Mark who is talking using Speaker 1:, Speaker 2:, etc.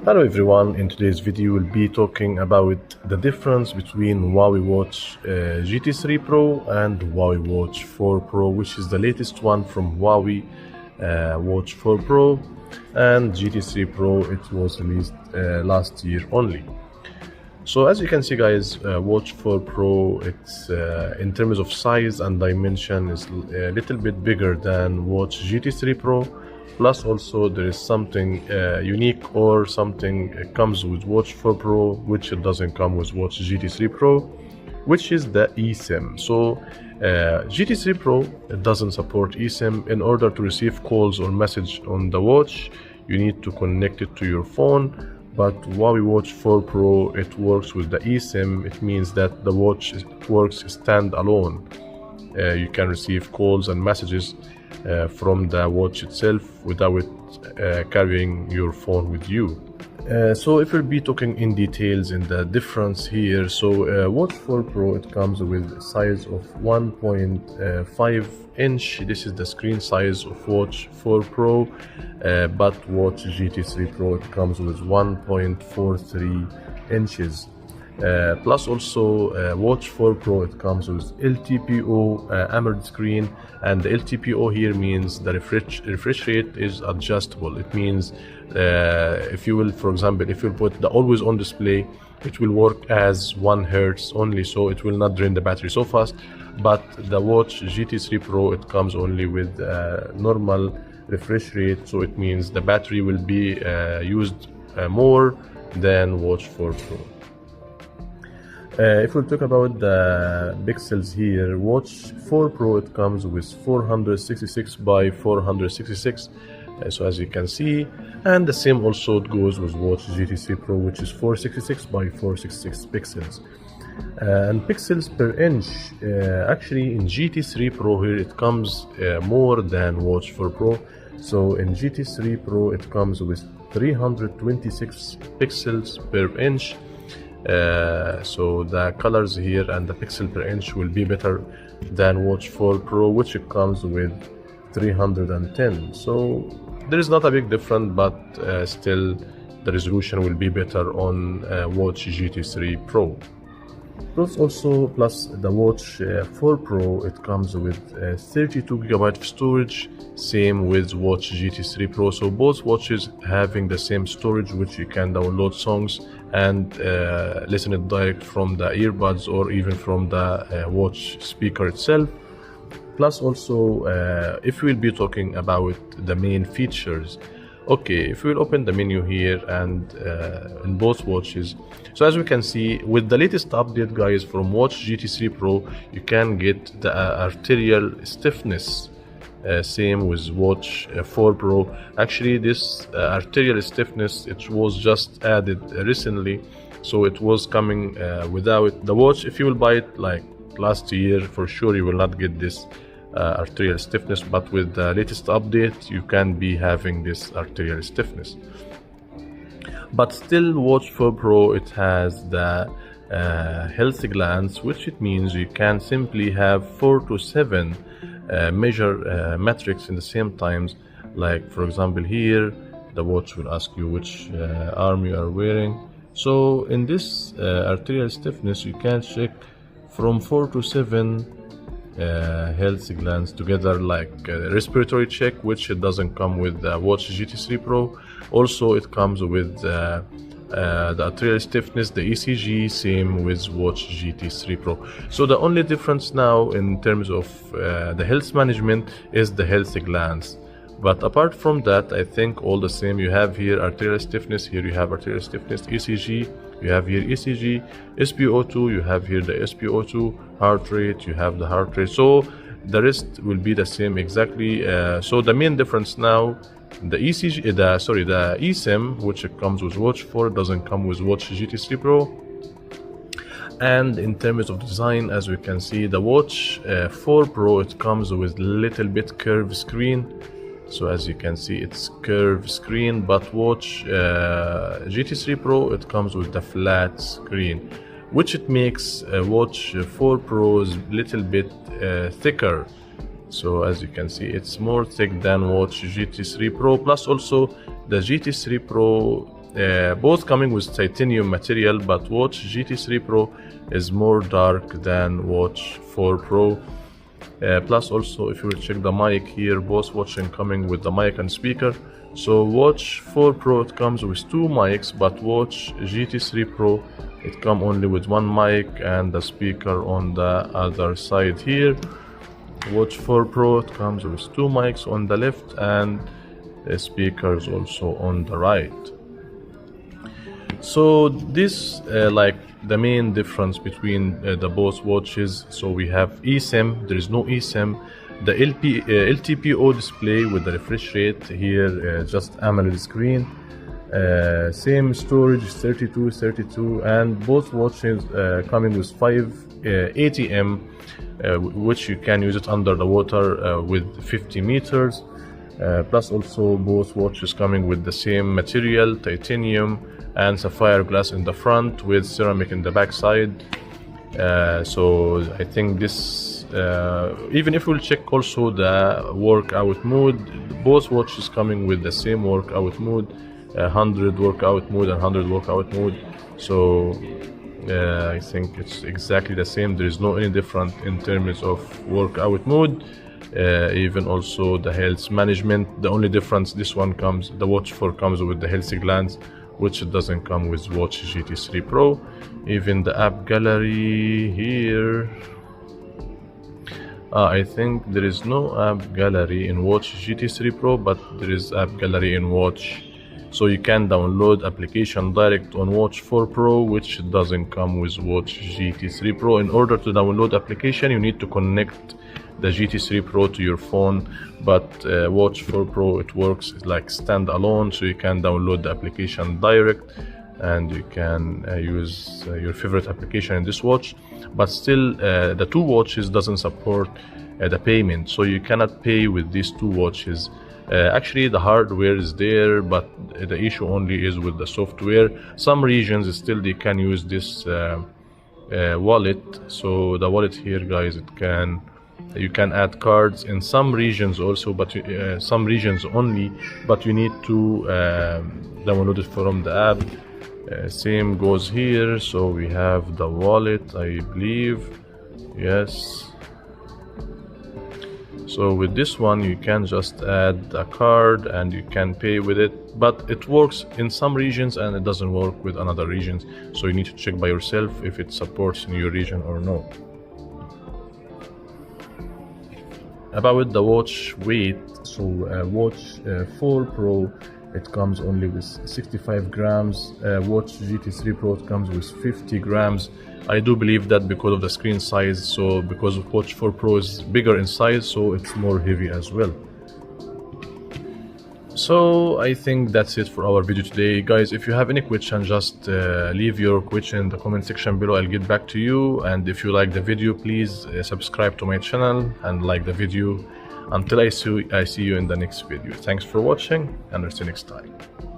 Speaker 1: Hello everyone, in today's video we'll be talking about the difference between Huawei Watch GT3 Pro and Huawei Watch 4 Pro, which is the latest one from Huawei Watch 4 Pro, and GT3 Pro, it was released last year only. So as you can see guys, Watch 4 Pro, it's in terms of size and dimension is a little bit bigger than Watch GT3 Pro. Plus also there is something unique or something comes with Watch 4 Pro which it doesn't come with Watch GT3 Pro, which is the eSIM. So GT3 Pro, it doesn't support eSIM. In order to receive calls or message on the watch, you need to connect it to your phone. But Huawei Watch 4 Pro, it works with the eSIM. It means that the watch works standalone. You can receive calls and messages from the watch itself without carrying your phone with you. So if we'll be talking in details in the difference here, so Watch 4 Pro, it comes with a size of 1.5 inch. This is the screen size of Watch 4 Pro, but Watch GT3 Pro, it comes with 1.43 inches. Plus also Watch 4 Pro, it comes with LTPO AMOLED screen, and the LTPO here means the refresh rate is adjustable. It means if you will, for example, if you put the always on display, it will work as 1 Hz only, so it will not drain the battery so fast. But the Watch GT3 Pro, it comes only with normal refresh rate, so it means the battery will be used more than Watch 4 Pro. If we talk about the pixels here, Watch 4 Pro, it comes with 466 by 466, so as you can see, and the same also it goes with Watch GT3 Pro, which is 466 by 466 pixels. And pixels per inch, actually in GT3 Pro here it comes more than Watch 4 Pro. So in GT3 Pro it comes with 326 pixels per inch. So the colors here and the pixel per inch will be better than Watch 4 Pro, which comes with 310. So there is not a big difference, but still the resolution will be better on Watch GT3 Pro. Plus the Watch 4 Pro, it comes with 32 GB of storage, same with Watch GT3 Pro. So both watches having the same storage, which you can download songs and listen it direct from the earbuds or even from the watch speaker itself. Plus also if we'll be talking about the main features, okay, if we'll open the menu here and in both watches, so as we can see with the latest update guys from Watch GT3 Pro, you can get the arterial stiffness, same with Watch 4 Pro. Actually this arterial stiffness, it was just added recently, so it was coming without the watch. If you will buy it like last year, for sure you will not get this arterial stiffness, but with the latest update you can be having this arterial stiffness. But still Watch 4 Pro, it has the health glance, which it means you can simply have 4 to 7 measure metrics in the same times. Like for example here the watch will ask you which arm you are wearing. So in this arterial stiffness you can check from 4 to 7 health glands together, like respiratory check, which it doesn't come with the Watch GT3 Pro. Also it comes with the arterial stiffness, the ECG, same with Watch GT3 Pro. So the only difference now in terms of the health management is the health glance. But apart from that, I think all the same. You have here arterial stiffness, here you have arterial stiffness, ECG, you have here ECG, SpO2, you have here the SpO2, heart rate, you have the heart rate. So the rest will be the same exactly. So the main difference now, the ECG, the eSIM, which comes with Watch 4, doesn't come with Watch GT3 Pro. And in terms of design, as we can see, the Watch 4 Pro, it comes with little bit curved screen. So as you can see, it's curved screen, but Watch GT3 Pro, it comes with the flat screen, which it makes Watch 4 Pro's little bit thicker. So as you can see, it's more thick than Watch GT3 Pro. Plus also the GT3 Pro both coming with titanium material, but watch GT3 Pro is more dark than watch 4 Pro. Plus also, if you will check the mic here, both watches coming with the mic and speaker. So watch 4 Pro, it comes with 2 mics, but watch GT3 Pro, it comes only with 1 mic and the speaker on the other side here. Watch 4 Pro, it comes with 2 mics on the left and speakers also on the right. So this like the main difference between the both watches. So we have eSIM, there is no eSIM. The LTPO display with the refresh rate here, just AMOLED screen. Same storage, 32, and both watches coming with 5 ATM, which you can use it under the water with 50 meters. Plus also both watches coming with the same material, titanium and sapphire glass in the front with ceramic in the back side. So I think this, even if we'll check also the workout mode, both watches coming with the same workout mode, 100 workout mode and 100 workout mode. So I think it's exactly the same. There is no any different in terms of workout mode. Even also the health management, the only difference, this one comes, the watch 4 comes with the healthy glands, which doesn't come with watch GT3 Pro. Even the app gallery here, I think there is no app gallery in watch GT3 Pro, but there is app gallery in watch. So you can download application direct on watch 4 Pro, which doesn't come with watch GT3 Pro. In order to download application, you need to connect the GT3 Pro to your phone, but watch 4 Pro, it works like standalone, so you can download the application direct and you can use your favorite application in this watch. But still the 2 watches doesn't support the payment, so you cannot pay with these 2 watches. Actually the hardware is there, but the issue only is with the software. Some regions still they can use this wallet. So the wallet here, guys, you can add cards in some regions also, but some regions only, but you need to download it from the app. Same goes here. So we have the wallet, I believe, yes. So with this one you can just add a card and you can pay with it, but it works in some regions and it doesn't work with another regions, so you need to check by yourself if it supports in your region or no. About the watch weight, so watch 4 Pro, it comes only with 65 grams. Watch GT3 Pro, it comes with 50 grams. I do believe that because of the screen size, so because of watch 4 Pro is bigger in size, so it's more heavy as well. So I think that's it for our video today, guys. If you have any question, just leave your question in the comment section below. I'll get back to you. And if you like the video, please subscribe to my channel and like the video. Until I see you in the next video. Thanks for watching, and I'll see you next time.